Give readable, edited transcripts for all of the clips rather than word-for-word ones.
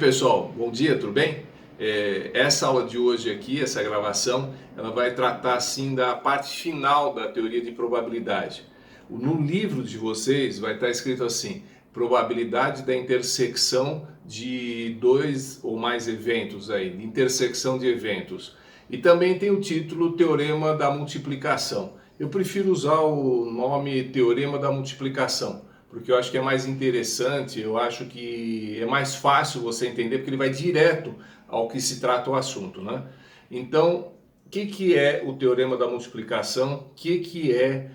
pessoal, bom dia, tudo bem? Essa aula de hoje aqui, essa gravação, ela vai tratar assim da parte final da teoria de probabilidade. No livro de vocês vai estar escrito assim: probabilidade da intersecção de dois ou mais eventos aí, de intersecção de eventos. E também tem o título Teorema da Multiplicação. Eu prefiro usar o nome Teorema da Multiplicação, porque eu acho que é mais interessante, eu acho que é mais fácil você entender, porque ele vai direto ao que se trata o assunto, né? Então, o que é o teorema da multiplicação? O que é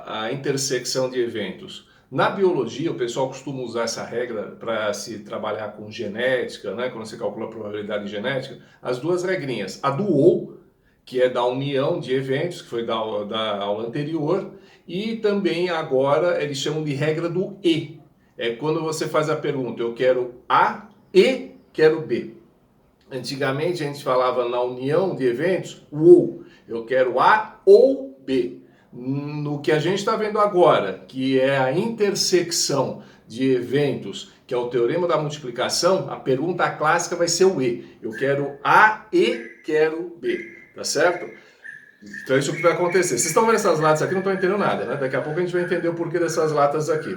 a intersecção de eventos? Na biologia, o pessoal costuma usar essa regra para se trabalhar com genética, né? Quando você calcula a probabilidade genética, as duas regrinhas. A do ou, que é da união de eventos, que foi da aula anterior, e também agora eles chamam de regra do e. É quando você faz a pergunta, eu quero A e quero B. Antigamente a gente falava na união de eventos, o ou. Eu quero A ou B. No que a gente está vendo agora, que é a intersecção de eventos, que é o teorema da multiplicação, a pergunta clássica vai ser o e. Eu quero A e quero B. Tá certo? Então é isso que vai acontecer. Vocês estão vendo essas latas aqui, não estão entendendo nada, né? Daqui a pouco a gente vai entender o porquê dessas latas aqui.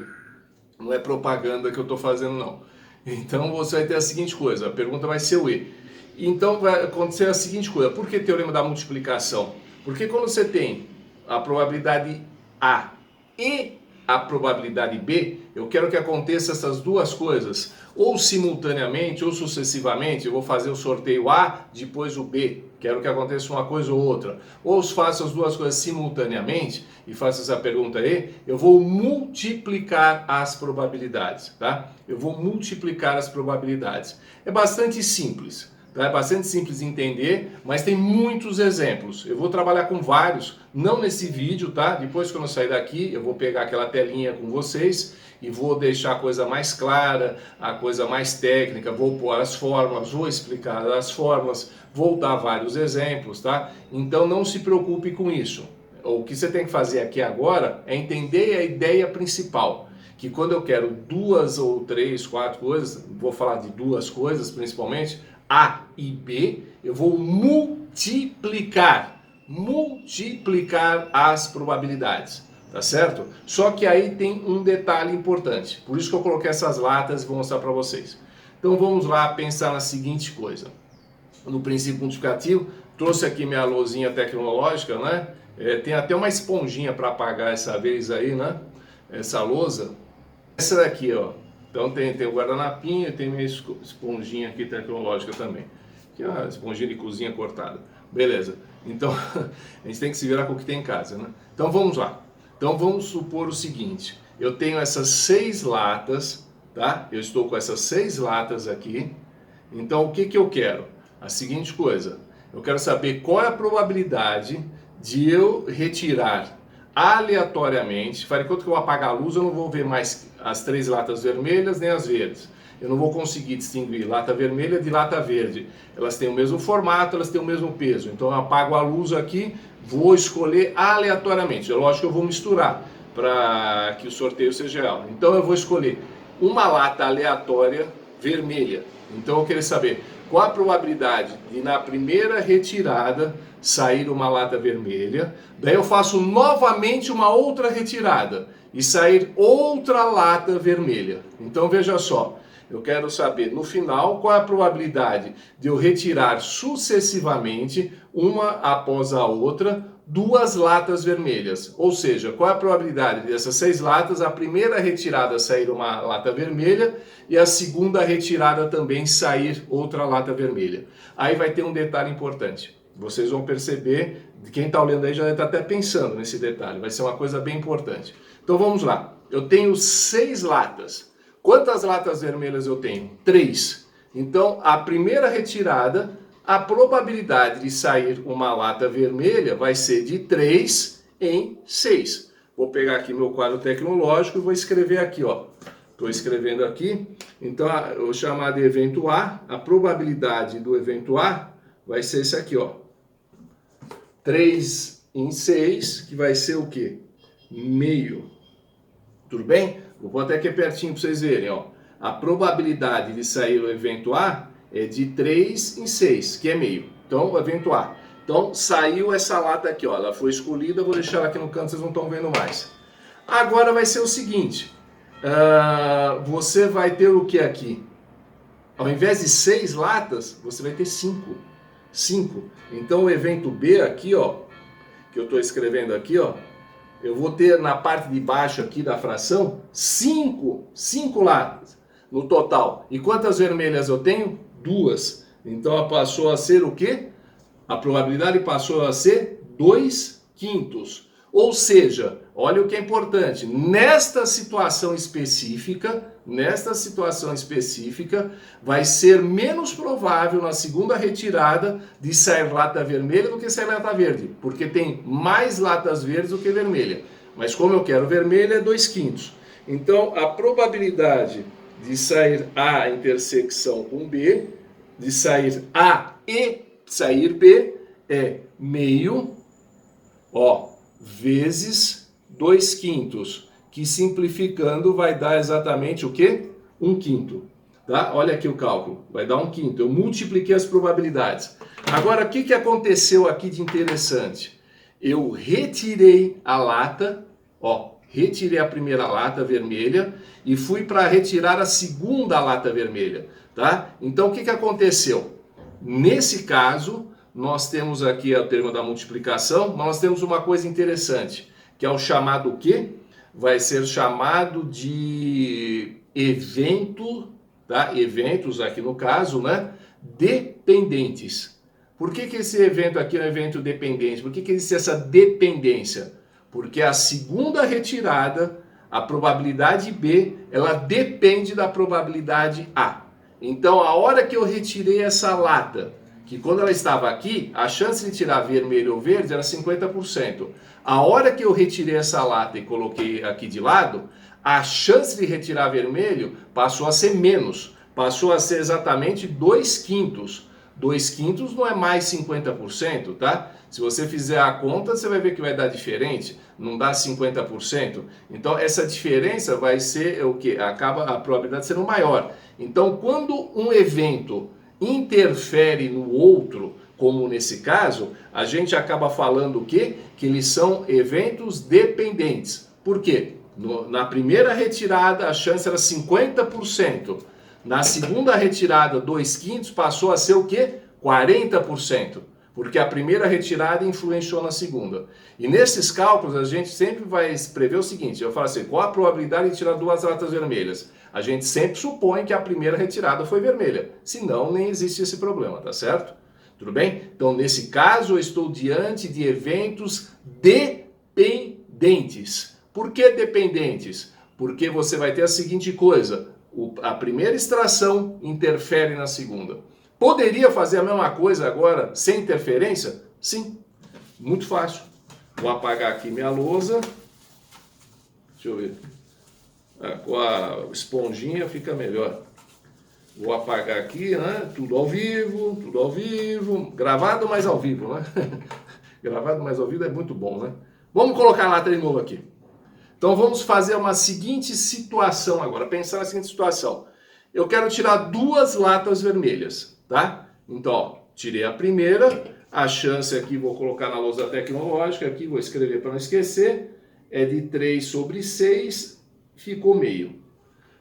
Não é propaganda que eu estou fazendo, não. Então você vai ter a seguinte coisa, a pergunta vai ser o E. Então vai acontecer a seguinte coisa, por que teorema da multiplicação? Porque quando você tem a probabilidade A e a probabilidade B, eu quero que aconteça essas duas coisas, ou simultaneamente, ou sucessivamente. Eu vou fazer o sorteio A, depois o B. Quero que aconteça uma coisa ou outra. Ou faço as duas coisas simultaneamente, e faço essa pergunta aí, eu vou multiplicar as probabilidades, tá? Eu vou multiplicar as probabilidades. É bastante simples. É bastante simples de entender, mas tem muitos exemplos. Eu vou trabalhar com vários, não nesse vídeo, tá? Depois, quando eu sair daqui, eu vou pegar aquela telinha com vocês e vou deixar a coisa mais clara, a coisa mais técnica, vou pôr as fórmulas, vou explicar as fórmulas, vou dar vários exemplos, tá? Então não se preocupe com isso. O que você tem que fazer aqui agora é entender a ideia principal. Que quando eu quero duas ou três, quatro coisas, vou falar de duas coisas principalmente, A e B, eu vou multiplicar as probabilidades, tá certo? Só que aí tem um detalhe importante, por isso que eu coloquei essas latas e vou mostrar para vocês. Então vamos lá pensar na seguinte coisa. No princípio multiplicativo, trouxe aqui minha lousinha tecnológica, né? Tem até uma esponjinha para apagar essa vez aí, né? Essa lousa. Essa daqui, ó. Então tem o guardanapinho e tem minha esponjinha aqui tecnológica também. Que é uma esponjinha de cozinha cortada. Beleza. Então a gente tem que se virar com o que tem em casa, né? Então vamos lá. Então vamos supor o seguinte. Eu tenho essas 6 latas, tá? Eu estou com essas 6 latas aqui. Então o que eu quero? A seguinte coisa. Eu quero saber qual é a probabilidade de eu retirar aleatoriamente. Enquanto que eu apagar a luz, eu não vou ver mais as 3 latas vermelhas nem as verdes. Eu não vou conseguir distinguir lata vermelha de lata verde. Elas têm o mesmo formato, elas têm o mesmo peso. Então eu apago a luz aqui, vou escolher aleatoriamente. É lógico que eu vou misturar para que o sorteio seja real. Então eu vou escolher uma lata aleatória vermelha. Então eu quero saber qual a probabilidade de na primeira retirada sair uma lata vermelha, daí eu faço novamente uma outra retirada e sair outra lata vermelha. Então veja só, eu quero saber no final qual é a probabilidade de eu retirar sucessivamente, uma após a outra, 2 latas vermelhas. Ou seja, qual é a probabilidade dessas 6 latas, a primeira retirada sair uma lata vermelha e a segunda retirada também sair outra lata vermelha. Aí vai ter um detalhe importante. Vocês vão perceber, quem está olhando aí já deve estar até pensando nesse detalhe, vai ser uma coisa bem importante. Então vamos lá, eu tenho 6 latas. Quantas latas vermelhas eu tenho? 3. Então a primeira retirada, a probabilidade de sair uma lata vermelha vai ser de 3 em 6. Vou pegar aqui meu quadro tecnológico e vou escrever aqui, ó. Estou escrevendo aqui, então eu vou chamar de evento A, a probabilidade do evento A vai ser esse aqui, ó. 3 em 6, que vai ser o quê? Meio. Tudo bem? Vou pôr até aqui pertinho para vocês verem, ó. a probabilidade de sair o evento A é de 3 em 6, que é meio. Então, o evento A. Então, saiu essa lata aqui, ó, ela foi escolhida, vou deixar ela aqui no canto, vocês não estão vendo mais. Agora vai ser o seguinte, você vai ter o que aqui? Ao invés de 6 latas, você vai ter 5. 5. Então, o evento B aqui, ó, que eu estou escrevendo aqui, ó, eu vou ter na parte de baixo aqui da fração 5 latas no total. E quantas vermelhas eu tenho? 2. Então ela passou a ser o quê? A probabilidade passou a ser 2/5. Ou seja, olha o que é importante, nesta situação específica, vai ser menos provável na segunda retirada de sair lata vermelha do que sair lata verde, porque tem mais latas verdes do que vermelha. Mas como eu quero vermelha, é 2/5. Então, a probabilidade de sair A intersecção com B, de sair A e sair B, é meio, ó, vezes 2/5, que simplificando vai dar exatamente o quê? 1/5. Tá? Olha aqui o cálculo, vai dar 1/5. Eu multipliquei as probabilidades. Agora, o que aconteceu aqui de interessante? Eu retirei a lata, ó, retirei a primeira lata vermelha e fui para retirar a segunda lata vermelha, tá? Então, o que aconteceu? Nesse caso, nós temos aqui o termo da multiplicação, mas nós temos uma coisa interessante, que é o chamado o quê? Vai ser chamado de evento, tá? Eventos aqui no caso, né? Dependentes. Por que esse evento aqui é um evento dependente? Por que existe essa dependência? Porque a segunda retirada, a probabilidade B, ela depende da probabilidade A. Então, a hora que eu retirei essa lata, que quando ela estava aqui, a chance de tirar vermelho ou verde era 50%. A hora que eu retirei essa lata e coloquei aqui de lado, a chance de retirar vermelho passou a ser menos. Passou a ser exatamente 2/5. 2/5 não é mais 50%, tá? Se você fizer a conta, você vai ver que vai dar diferente. Não dá 50%. Então, essa diferença vai ser o quê? Acaba a probabilidade sendo maior. Então, quando um evento interfere no outro, como nesse caso, a gente acaba falando o quê? Que eles são eventos dependentes. Por quê? Na primeira retirada, a chance era 50%. Na segunda retirada, 2/5 passou a ser o quê? 40%. Porque a primeira retirada influenciou na segunda. E nesses cálculos, a gente sempre vai prever o seguinte, eu falo assim, qual a probabilidade de tirar 2 latas vermelhas? A gente sempre supõe que a primeira retirada foi vermelha. Senão, nem existe esse problema, tá certo? Tudo bem? Então, nesse caso, eu estou diante de eventos dependentes. Por que dependentes? Porque você vai ter a seguinte coisa, a primeira extração interfere na segunda. Poderia fazer a mesma coisa agora sem interferência? Sim, muito fácil. Vou apagar aqui minha lousa. Deixa eu ver. Com a esponjinha fica melhor. Vou apagar aqui, né? Tudo ao vivo. Gravado, mas ao vivo, né? Gravado, mas ao vivo é muito bom, né? Vamos colocar a lata de novo aqui. Então vamos fazer uma seguinte situação agora. Pensar na seguinte situação. Eu quero tirar 2 latas vermelhas, tá? Então, ó, tirei a primeira. A chance aqui, vou colocar na lousa tecnológica, aqui vou escrever para não esquecer, é de 3/6, ficou meio.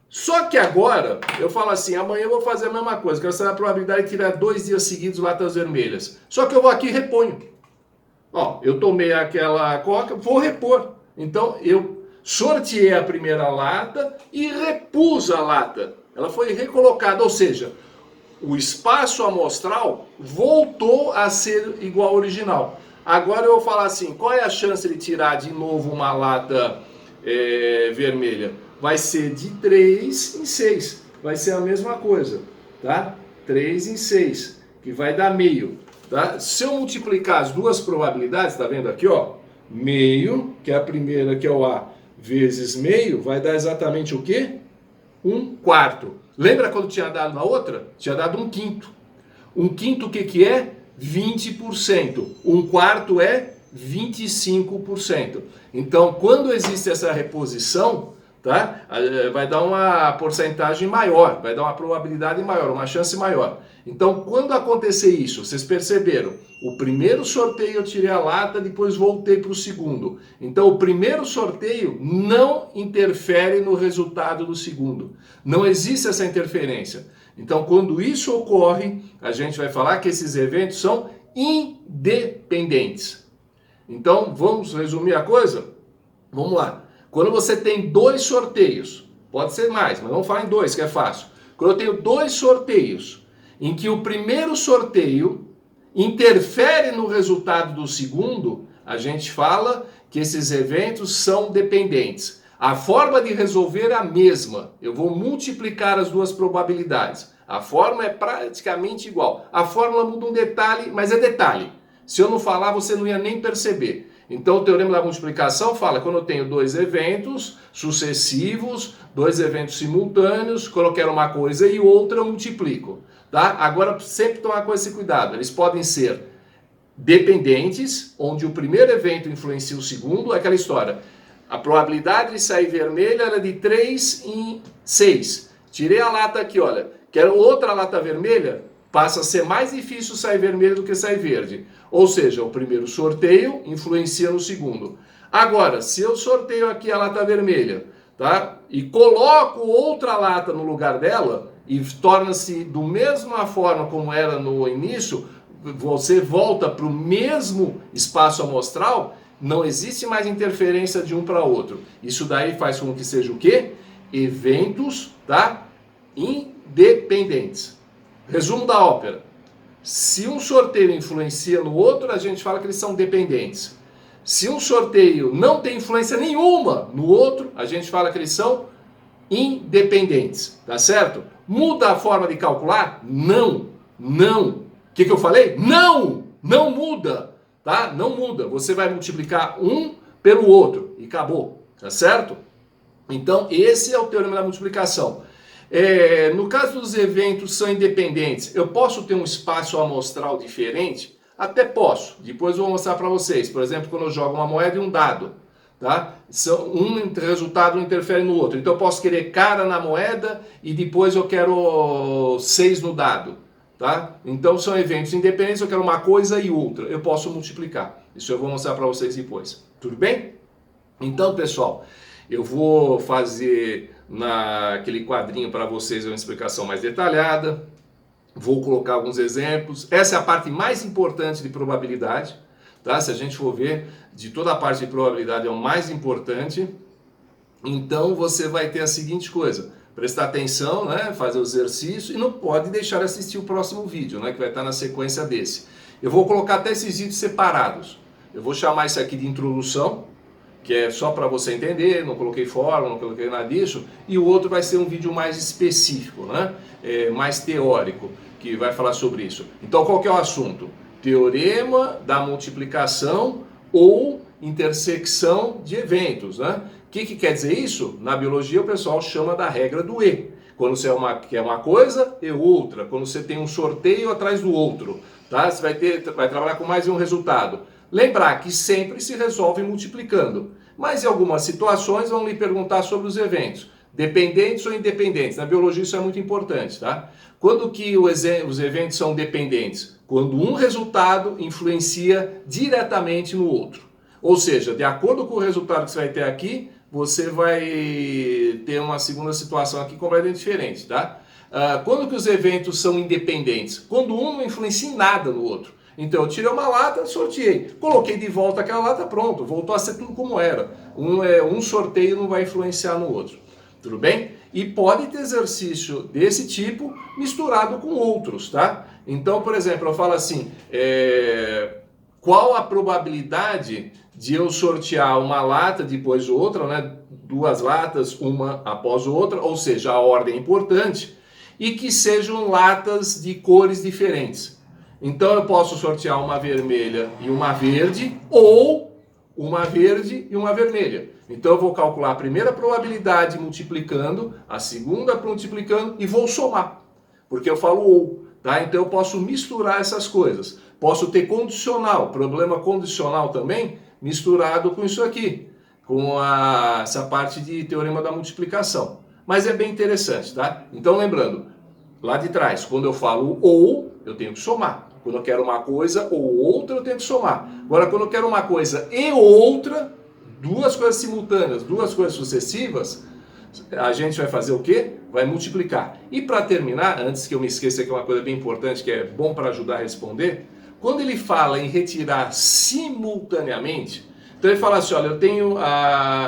Só que agora, eu falo assim, amanhã eu vou fazer a mesma coisa, quero saber a probabilidade de tirar 2 dias seguidos latas vermelhas. Só que eu vou aqui e reponho. Ó, eu tomei aquela coca, vou repor. Então, eu sorteei a primeira lata e repus a lata. Ela foi recolocada, ou seja, o espaço amostral voltou a ser igual ao original. Agora eu vou falar assim, qual é a chance de tirar de novo uma lata vermelha? Vai ser de 3 em 6. Vai ser a mesma coisa, tá? 3 em 6, que vai dar meio, tá? Se eu multiplicar as duas probabilidades, tá vendo aqui, ó? Meio, que é a primeira, que é o A, vezes meio, vai dar exatamente o quê? 1/4. Lembra quando tinha dado na outra? Tinha dado 1/5. 1/5 o que é? 20%. 1/4 é 25%. Então, quando existe essa reposição, tá? Vai dar uma porcentagem maior, vai dar uma probabilidade maior, uma chance maior. Então, quando acontecer isso, vocês perceberam, o primeiro sorteio eu tirei a lata, depois voltei para o segundo. Então, o primeiro sorteio não interfere no resultado do segundo. Não existe essa interferência. Então, quando isso ocorre, a gente vai falar que esses eventos são independentes. Então, vamos resumir a coisa? Vamos lá. Quando você tem dois sorteios, pode ser mais, mas vamos falar em dois, que é fácil. Quando eu tenho dois sorteios, em que o primeiro sorteio interfere no resultado do segundo, a gente fala que esses eventos são dependentes. A forma de resolver é a mesma. Eu vou multiplicar as duas probabilidades. A forma é praticamente igual. A fórmula muda um detalhe, mas é detalhe. Se eu não falar, você não ia nem perceber. Então, o teorema da multiplicação fala quando eu tenho dois eventos sucessivos, dois eventos simultâneos, quando eu quero uma coisa e outra, eu multiplico. Tá? Agora, sempre tomar com esse cuidado. Eles podem ser dependentes, onde o primeiro evento influencia o segundo, aquela história. A probabilidade de sair vermelha era de 3 em 6. Tirei a lata aqui, olha. Quero outra lata vermelha, passa a ser mais difícil sair vermelho do que sair verde. Ou seja, o primeiro sorteio influencia no segundo. Agora, se eu sorteio aqui a lata vermelha, tá? E coloco outra lata no lugar dela, e torna-se da mesma forma como era no início, você volta para o mesmo espaço amostral, não existe mais interferência de um para outro. Isso daí faz com que seja o quê? Eventos, tá? Independentes. Resumo da ópera. Se um sorteio influencia no outro, a gente fala que eles são dependentes. Se um sorteio não tem influência nenhuma no outro, a gente fala que eles são independentes. Tá certo? Muda a forma de calcular? Não. Não. O que eu falei? Não! Não muda. Tá? Não muda. Você vai multiplicar um pelo outro e acabou. Tá certo? Então, esse é o teorema da multiplicação. No caso dos eventos são independentes, eu posso ter um espaço amostral diferente? Até posso. Depois eu vou mostrar para vocês. Por exemplo, quando eu jogo uma moeda e um dado. Tá? Um resultado interfere no outro. Então eu posso querer cara na moeda e depois eu quero 6 no dado. Tá? Então são eventos independentes, eu quero uma coisa e outra. Eu posso multiplicar. Isso eu vou mostrar para vocês depois. Tudo bem? Então, pessoal, eu vou fazer naquele quadrinho para vocês uma explicação mais detalhada. Vou colocar alguns exemplos. Essa é a parte mais importante de probabilidade. Tá? Se a gente for ver, de toda a parte de probabilidade é o mais importante. Então você vai ter a seguinte coisa: prestar atenção, né? Fazer o exercício e não pode deixar de assistir o próximo vídeo, né? Que vai estar na sequência desse. Eu vou colocar até esses vídeos separados. Eu vou chamar isso aqui de introdução, que é só para você entender, não coloquei fórmula, não coloquei nada disso. E o outro vai ser um vídeo mais específico, né? Mais teórico, que vai falar sobre isso. Então qual que é o assunto? Teorema da multiplicação ou intersecção de eventos, né? O que quer dizer isso? Na biologia o pessoal chama da regra do E. Quando você quer uma coisa e outra. Quando você tem um sorteio atrás do outro. Tá? Você vai trabalhar com mais de um resultado. Lembrar que sempre se resolve multiplicando. Mas em algumas situações vão lhe perguntar sobre os eventos. Dependentes ou independentes. Na biologia isso é muito importante. Tá? Quando que os eventos são dependentes? Quando um resultado influencia diretamente no outro. Ou seja, de acordo com o resultado que você vai ter aqui, você vai ter uma segunda situação aqui completamente diferente, tá? Quando que os eventos são independentes? Quando um não influencia em nada no outro. Então eu tirei uma lata, sorteei, coloquei de volta aquela lata, pronto, voltou a ser tudo como era. Um sorteio não vai influenciar no outro, tudo bem? E pode ter exercício desse tipo misturado com outros, tá? Então, por exemplo, eu falo assim, qual a probabilidade de eu sortear uma lata depois outra, né? Duas latas, uma após outra, ou seja, a ordem é importante, e que sejam latas de cores diferentes. Então eu posso sortear uma vermelha e uma verde, ou uma verde e uma vermelha. Então eu vou calcular a primeira probabilidade multiplicando, a segunda multiplicando e vou somar, porque eu falo ou, tá? Então eu posso misturar essas coisas. Posso ter condicional, problema condicional também, misturado com isso aqui. com essa parte de teorema da multiplicação. Mas é bem interessante, tá? Então, lembrando, lá de trás, quando eu falo ou, eu tenho que somar. Quando eu quero uma coisa ou outra, eu tenho que somar. Agora, quando eu quero uma coisa e outra, duas coisas simultâneas, duas coisas sucessivas, a gente vai fazer o quê? Vai multiplicar. E para terminar, antes que eu me esqueça que é uma coisa bem importante, que é bom para ajudar a responder, quando ele fala em retirar simultaneamente, então ele fala assim, olha, eu tenho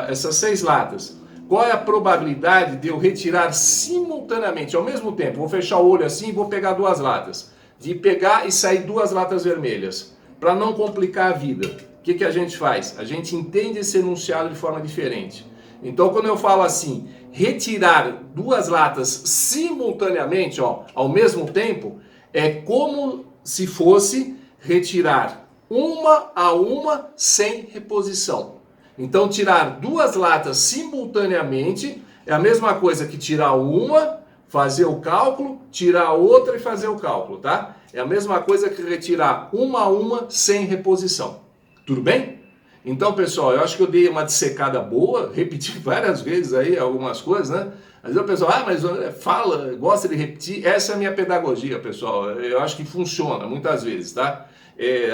essas 6 latas. Qual é a probabilidade de eu retirar simultaneamente, ao mesmo tempo? Vou fechar o olho assim e vou pegar 2 latas. De pegar e sair 2 latas vermelhas. Para não complicar a vida, o que a gente faz? A gente entende esse enunciado de forma diferente. Então, quando eu falo assim, retirar 2 latas simultaneamente, ó, ao mesmo tempo, é como se fosse retirar uma a uma sem reposição. Então, tirar 2 latas simultaneamente é a mesma coisa que tirar uma, fazer o cálculo, tirar outra e fazer o cálculo, tá? É a mesma coisa que retirar uma a uma sem reposição. Tudo bem? Então, pessoal, eu acho que eu dei uma dissecada boa, repeti várias vezes aí algumas coisas, né? Às vezes o pessoal, mas fala, gosta de repetir. Essa é a minha pedagogia, pessoal. Eu acho que funciona muitas vezes, tá?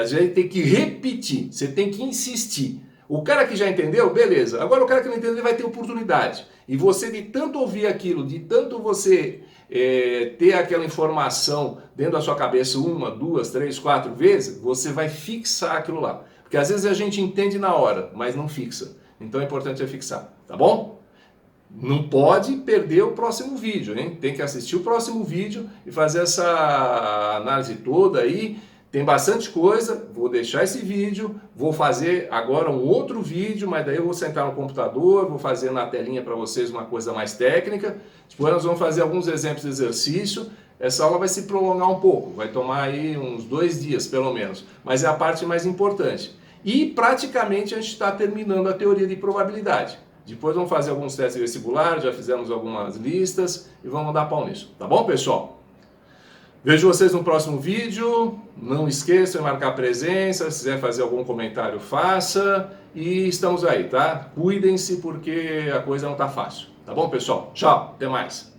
A gente tem que repetir, você tem que insistir. O cara que já entendeu, beleza. Agora o cara que não entendeu, ele vai ter oportunidade. E você, de tanto ouvir aquilo, de tanto você ter aquela informação dentro da sua cabeça 1, 2, 3, 4 vezes, você vai fixar aquilo lá. Porque às vezes a gente entende na hora, mas não fixa. Então é importante fixar, tá bom? Não pode perder o próximo vídeo, hein? Tem que assistir o próximo vídeo e fazer essa análise toda aí. Tem bastante coisa, vou deixar esse vídeo, vou fazer agora um outro vídeo, mas daí eu vou sentar no computador, vou fazer na telinha para vocês uma coisa mais técnica. Depois nós vamos fazer alguns exemplos de exercício. Essa aula vai se prolongar um pouco, vai tomar aí uns 2 dias pelo menos, mas é a parte mais importante. E praticamente a gente está terminando a teoria de probabilidade. Depois vamos fazer alguns testes vestibulares, já fizemos algumas listas e vamos dar pau nisso, tá bom, pessoal? Vejo vocês no próximo vídeo, não esqueçam de marcar presença, se quiser fazer algum comentário, faça, e estamos aí, tá? Cuidem-se porque a coisa não tá fácil, tá bom, pessoal? Tchau, até mais!